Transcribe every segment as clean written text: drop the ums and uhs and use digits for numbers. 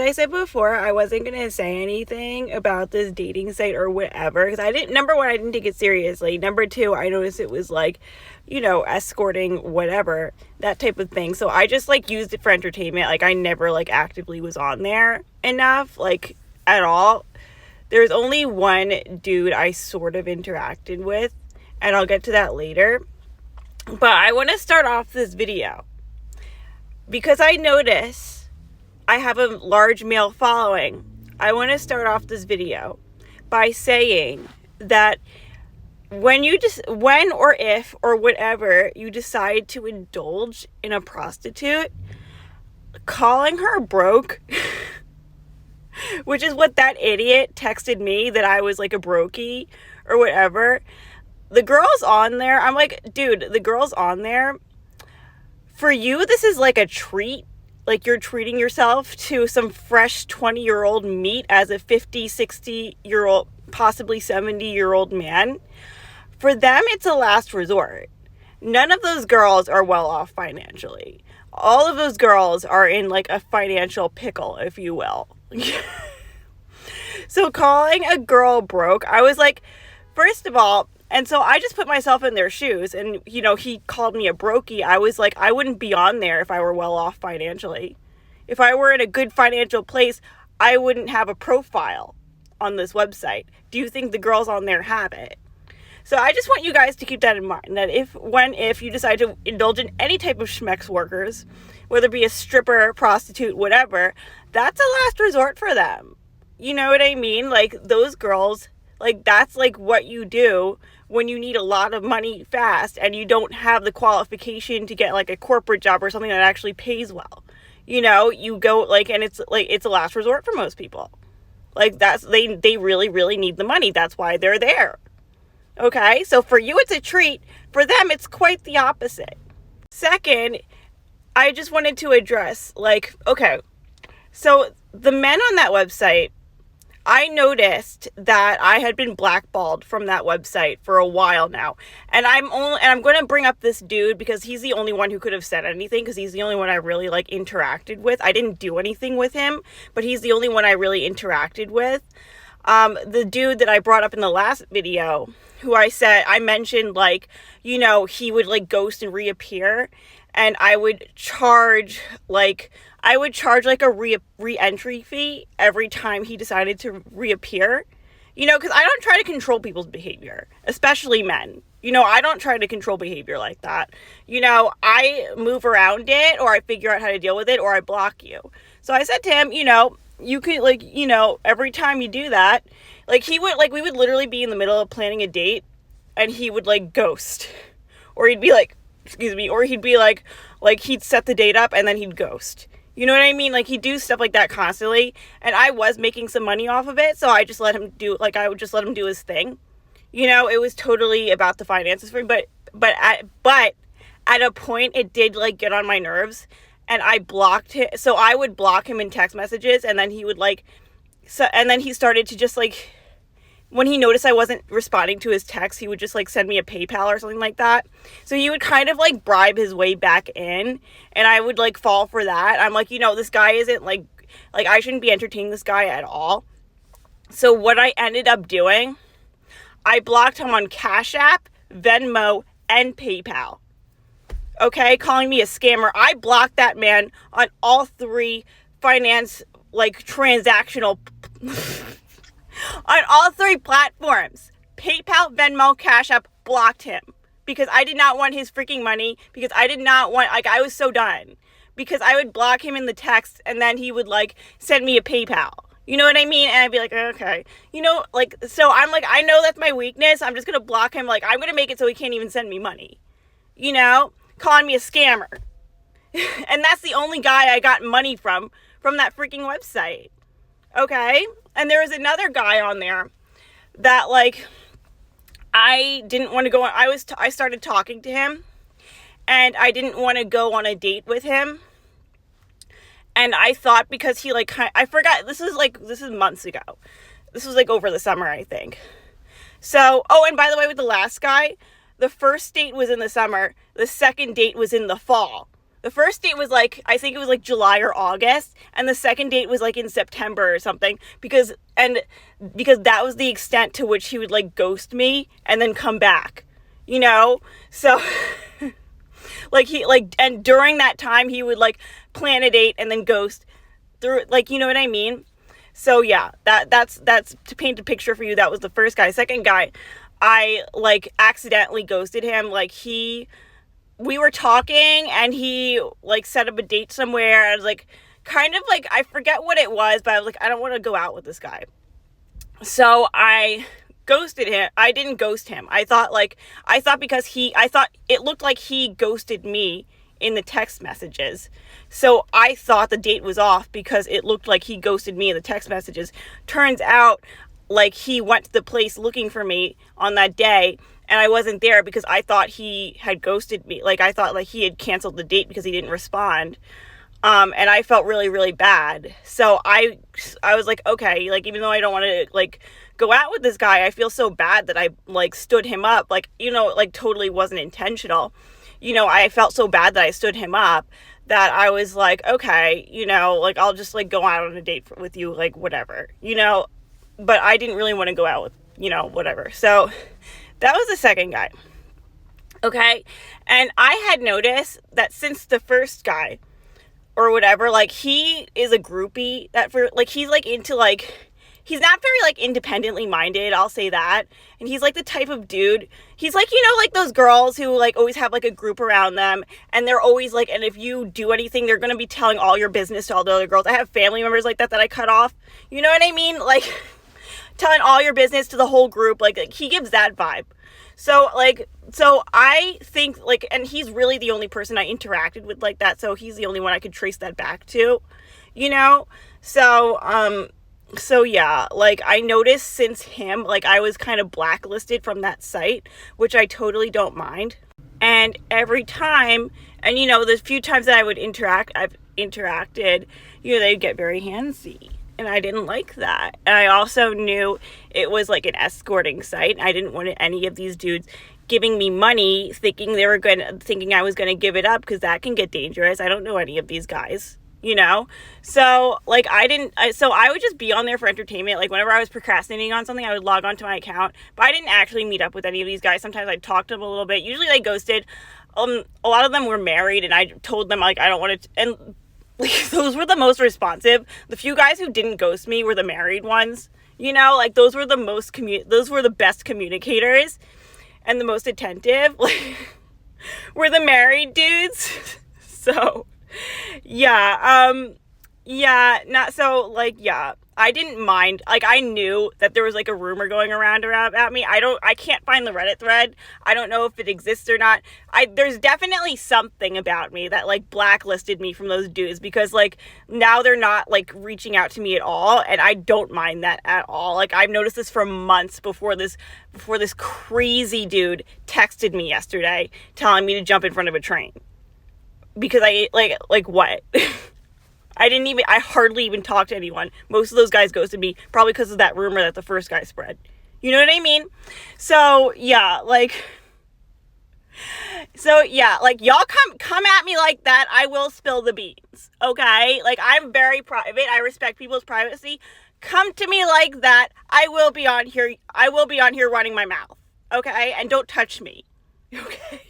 I said before, I wasn't going to say anything about this dating site or whatever, because number one, I didn't take it seriously. Number two, I noticed it was like, escorting, whatever, that type of thing. So I just like used it for entertainment. Like I never like actively was on there enough, like at all. There's only one dude I sort of interacted with, and I'll get to that later. But I want to start off this video because I notice I have a large male following. I want to start off this video by saying that when or if or whatever you decide to indulge in a prostitute, calling her broke, which is what that idiot texted me, that I was like a brokey or whatever. The girls on there, I'm like, dude, the girls on there, for you, this is like a treat. Like you're treating yourself to some fresh 20-year-old meat as a 50, 60-year-old, possibly 70-year-old man. For them, it's a last resort. None of those girls are well off financially. All of those girls are in like a financial pickle, if you will. So calling a girl broke, I was like, first of all, and so I just put myself in their shoes, and, he called me a brokey. I was like, I wouldn't be on there if I were well off financially. If I were in a good financial place, I wouldn't have a profile on this website. Do you think the girls on there have it? So I just want you guys to keep that in mind, that if you decide to indulge in any type of schmex workers, whether it be a stripper, prostitute, whatever, that's a last resort for them. You know what I mean? Like, those girls, like, that's like what you do when you need a lot of money fast and you don't have the qualification to get like a corporate job or something that actually pays well. You go like, and it's a last resort for most people. Like they really, really need the money. That's why they're there. Okay. So for you, it's a treat. For them, it's quite the opposite. Second, I just wanted to address so the men on that website, I noticed that I had been blackballed from that website for a while now. And I'm going to bring up this dude because he's the only one who could have said anything, because he's the only one I really like interacted with. I didn't do anything with him, but he's the only one I really interacted with. The dude that I brought up in the last video, who I mentioned he would like ghost and reappear, and I would charge a re-entry fee every time he decided to reappear. Because I don't try to control people's behavior, especially men. I don't try to control behavior like that. I move around it, or I figure out how to deal with it, or I block you. So I said to him, you could, every time you do that, we would literally be in the middle of planning a date, and he would, ghost. Or he'd be or he'd be he'd set the date up, and then he'd ghost. You know what I mean? He'd do stuff like that constantly, and I was making some money off of it, so I just let him do, I would just let him do his thing. It was totally about the finances for me, but at a point, it did, get on my nerves, and I blocked him. So I would block him in text messages, and then he would, and then he started to just, when he noticed I wasn't responding to his text, he would just send me a PayPal or something like that. So he would kind of bribe his way back in, and I would fall for that. I'm this guy isn't I shouldn't be entertaining this guy at all. So what I ended up doing, I blocked him on Cash App, Venmo, and PayPal. Okay, calling me a scammer. I blocked that man on all three finance transactional on all three platforms. PayPal, Venmo, Cash App, blocked him. Because I did not want his freaking money. Because I did not want, I was so done. Because I would block him in the text, and then he would, send me a PayPal. You know what I mean? And I'd be like, okay. So I'm I know that's my weakness. I'm just going to block him. I'm going to make it so he can't even send me money. Calling me a scammer. And that's the only guy I got money from that freaking website. Okay? And there was another guy on there that, I didn't want to go on. I started talking to him, and I didn't want to go on a date with him. And I thought because he, I forgot, this is months ago. This was, over the summer, I think. So, and by the way, with the last guy, the first date was in the summer. The second date was in the fall. The first date was like, I think it was like July or August, and the second date was like in September or something, because that was the extent to which he would like ghost me and then come back, you know? So like and during that time he would like plan a date and then ghost through, like, you know what I mean? So yeah, that's to paint a picture for you. That was the first guy. Second guy, I like accidentally ghosted him. Like we were talking and he like set up a date somewhere. I was like, kind of like, I forget what it was, but I was like, I don't want to go out with this guy. So I ghosted him. I didn't ghost him. I thought because I thought it looked like he ghosted me in the text messages. So I thought the date was off because it looked like he ghosted me in the text messages. Turns out, like, he went to the place looking for me on that day, and I wasn't there because I thought he had ghosted me. Like, I thought like he had canceled the date because he didn't respond. And I felt really, really bad. So I was like, okay, like, even though I don't want to like go out with this guy, I feel so bad that I like stood him up. Like, you know, like totally wasn't intentional. You know, I felt so bad that I stood him up that I was like, okay, you know, like, I'll just like go out on a date with you, like, whatever, you know, but I didn't really want to go out with, you know, whatever. So that was the second guy. Okay. And I had noticed that since the first guy or whatever, like, he is a groupie that for like, he's like into like, he's not very like independently minded, I'll say that. And he's like the type of dude, he's like, you know, like those girls who like always have like a group around them, and they're always like, and if you do anything, they're gonna be telling all your business to all the other girls. I have family members like that I cut off, you know what I mean? Like telling all your business to the whole group, like he gives that vibe. So I think like, and he's really the only person I interacted with like that, so he's the only one I could trace that back to, you know? So yeah, like, I noticed since him, like, I was kind of blacklisted from that site, which I totally don't mind. And every time, and you know, the few times that I've interacted, you know, they'd get very handsy. And I didn't like that. And I also knew it was like an escorting site. I didn't want any of these dudes giving me money thinking I was gonna give it up, because that can get dangerous. I don't know any of these guys, you know? So like so I would just be on there for entertainment. Like whenever I was procrastinating on something, I would log onto my account, but I didn't actually meet up with any of these guys. Sometimes I'd talk to them a little bit. Usually they ghosted. A lot of them were married, and I told them like, I don't want to, and like, those were the most responsive. The few guys who didn't ghost me were the married ones, you know? Like those were those were the best communicators and the most attentive, like, were the married dudes. So yeah, I didn't mind. Like, I knew that there was like a rumor going around about me. I can't find the Reddit thread. I don't know if it exists or not. There's definitely something about me that like blacklisted me from those dudes, because like now they're not like reaching out to me at all, and I don't mind that at all. Like, I've noticed this for months before this crazy dude texted me yesterday telling me to jump in front of a train. Because I like what? I hardly even talked to anyone. Most of those guys ghosted me, probably because of that rumor that the first guy spread. You know what I mean? So yeah, like y'all come at me like that, I will spill the beans. Okay? Like, I'm very private. I respect people's privacy. Come to me like that, I will be on here running my mouth. Okay? And don't touch me. Okay?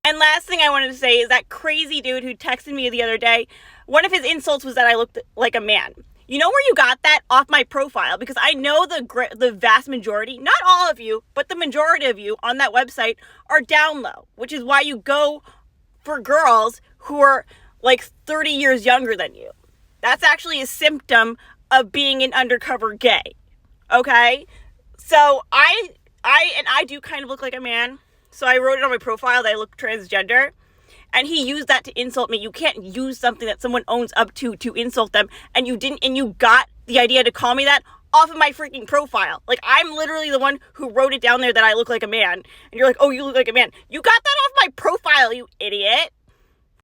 And last thing I wanted to say is that crazy dude who texted me the other day, one of his insults was that I looked like a man. You know where you got that? Off my profile, because I know the vast majority, not all of you, but the majority of you on that website are down low, which is why you go for girls who are like 30 years younger than you. That's actually a symptom of being an undercover gay. Okay? So I do kind of look like a man. So I wrote it on my profile that I look transgender, and he used that to insult me. You can't use something that someone owns up to insult them, and you got the idea to call me that off of my freaking profile. Like, I'm literally the one who wrote it down there that I look like a man, and you're like, oh, you look like a man. You got that off my profile, you idiot.